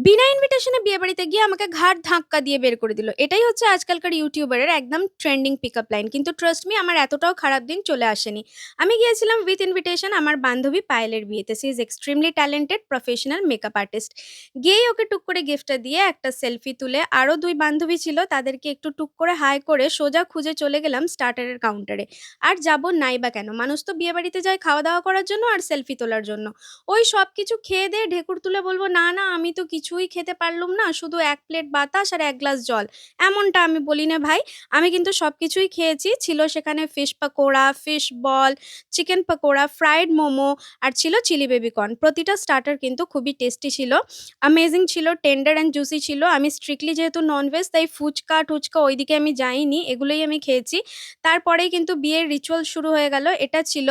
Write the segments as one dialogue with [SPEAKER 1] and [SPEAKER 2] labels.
[SPEAKER 1] বিনা ইনভিটেশনে বিয়েবাড়িতে গিয়ে আমাকে ঘাড় ধাক্কা দিয়ে বের করে দিল। এটাই হচ্ছে আজকালকার ইউটিউবারের একদম ট্রেন্ডিং পিকআপ লাইন। কিন্তু ট্রাস্ট মি, আমার এতটাও খারাপ দিন চলে আসেনি। আমি গিয়েছিলাম উইথ ইনভিটেশন আমার বান্ধবী পায়েলের বিয়েতে। She is extremely talented professional makeup artist. গিয়েই ওকে টুক করে গিফটটা দিয়ে একটা সেলফি তুলে আরো ২ বান্ধবী ছিল তাদেরকে একটু টুক করে হাই করে সোজা খুঁজে চলে গেলাম স্টার্টারের কাউন্টারে। আর যাবো নাই বা কেন? মানুষ তো বিয়েবাড়িতে যায় খাওয়া-দাওয়া করার জন্য আর সেলফি তোলার জন্য। ওই সবকিছু খেয়ে দেয়ে ঢেকুর তুলে বলব, "না, না আমি তো কিছুই খেতে পারলুম না। শুধু ১ প্লেট বাতাস আর ১ গ্লাস জল।" এমনটা আমি বলি না ভাই। আমি কিন্তু সবকিছুই খেয়েছি। ছিল সেখানে fish pakora, fish ball, chicken pakora, fried momo আর ছিল চিলি বেবি কর্ন। প্রতিটা স্টার্টার কিন্তু খুবই টেস্টি ছিল। অ্যামেজিং ছিল, টেন্ডার অ্যান্ড জুসি ছিল। আমি স্ট্রিক্টলি যেহেতু ননভেজ তাই ফুচকা-টুচকা ওইদিকে আমি যাইনি। এগুলোই আমি খেয়েছি। তারপরেই কিন্তু বিয়ের রিচুয়াল শুরু হয়ে গেল। এটা ছিল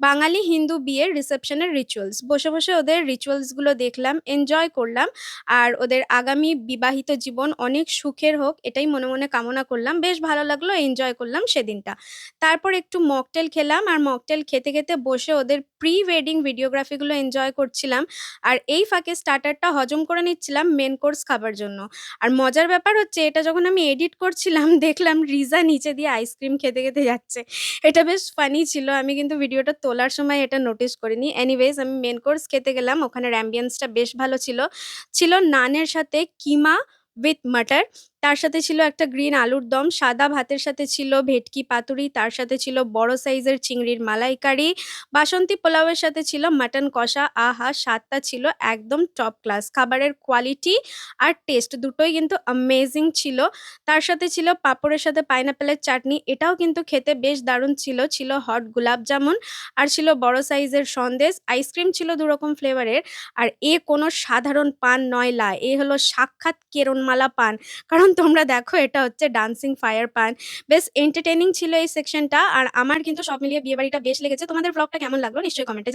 [SPEAKER 1] বাঙালি হিন্দু বিয়ের রিসেপশনের রিচুয়ালস। বসে, বসে ওদের রিচুয়ালস গুলো দেখলাম, এনজয় করলাম। আর ওদের আগামী বিবাহিত জীবন অনেক সুখের হোক এটাই মনে, মনে কামনা করলাম। বেশ ভালো লাগলো, এনজয় করলাম সেদিনটা। তারপর একটু মকটেল খেলাম আর মকটেল খেতে, খেতে বসে ওদের প্রি ওয়েডিং ভিডিওগ্রাফি গুলো এনজয় করছিলাম। আর এই ফাঁকে স্টার্টারটা হজম করে নিচ্ছিলাম মেইন কোর্স খাবার জন্য। আর মজার ব্যাপার হচ্ছে এটা যখন আমি এডিট করছিলাম দেখলাম রিজা নিচে দিয়ে আইসক্রিম খেতে, খেতে যাচ্ছে। এটা বেশ ফানি ছিল। আমি কিন্তু ভিডিওটা তোলার সময় এটা নোটিস করিনি। এনিওয়েজ আমি মেইন কোর্স খেতে গেলাম। ওখানের অ্যাম্বিয়েন্সটা বেশ ভালো ছিল। ছিল নানের সাথে কিমা উইথ মাটার। তার সাথে ছিল একটা গ্রিন আলুর দম। সাদা ভাতের সাথে ছিল ভেটকি পাতুরি। তার সাথে ছিল বড় সাইজের চিংড়ির মালাইকারি। বাসন্তী পোলাওয়ের সাথে ছিল মাটন কষা। আহা! স্বাদটা ছিল একদম টপ ক্লাস। খাবারের কোয়ালিটি আর টেস্ট দুটোই কিন্তু অ্যামেজিং ছিল। তার সাথে ছিল পাঁপড়ের সাথে পাইনঅ্যাপেলের চাটনি। এটাও কিন্তু খেতে বেশ দারুণ ছিল। ছিল হট গোলাপ জামুন আর ছিল বড় সাইজের সন্দেশ। আইসক্রিম ছিল ২ রকম ফ্লেভারের। আর এ কোনো সাধারণ পান নয় লা। এ হলো সাক্ষাৎ কেরণমালা পান। কারণ তোমরা দেখো এটা হচ্ছে ডান্সিং ফায়ার পান। বেশ এন্টারটেইনিং ছিল এই সেকশনটা। আর আমার কিন্তু সব মিলিয়ে বিয়েবাড়িটা বেশ লেগেছে। তোমাদের ভ্লগটা কেমন লাগলো নিশ্চয়ই কমেন্টে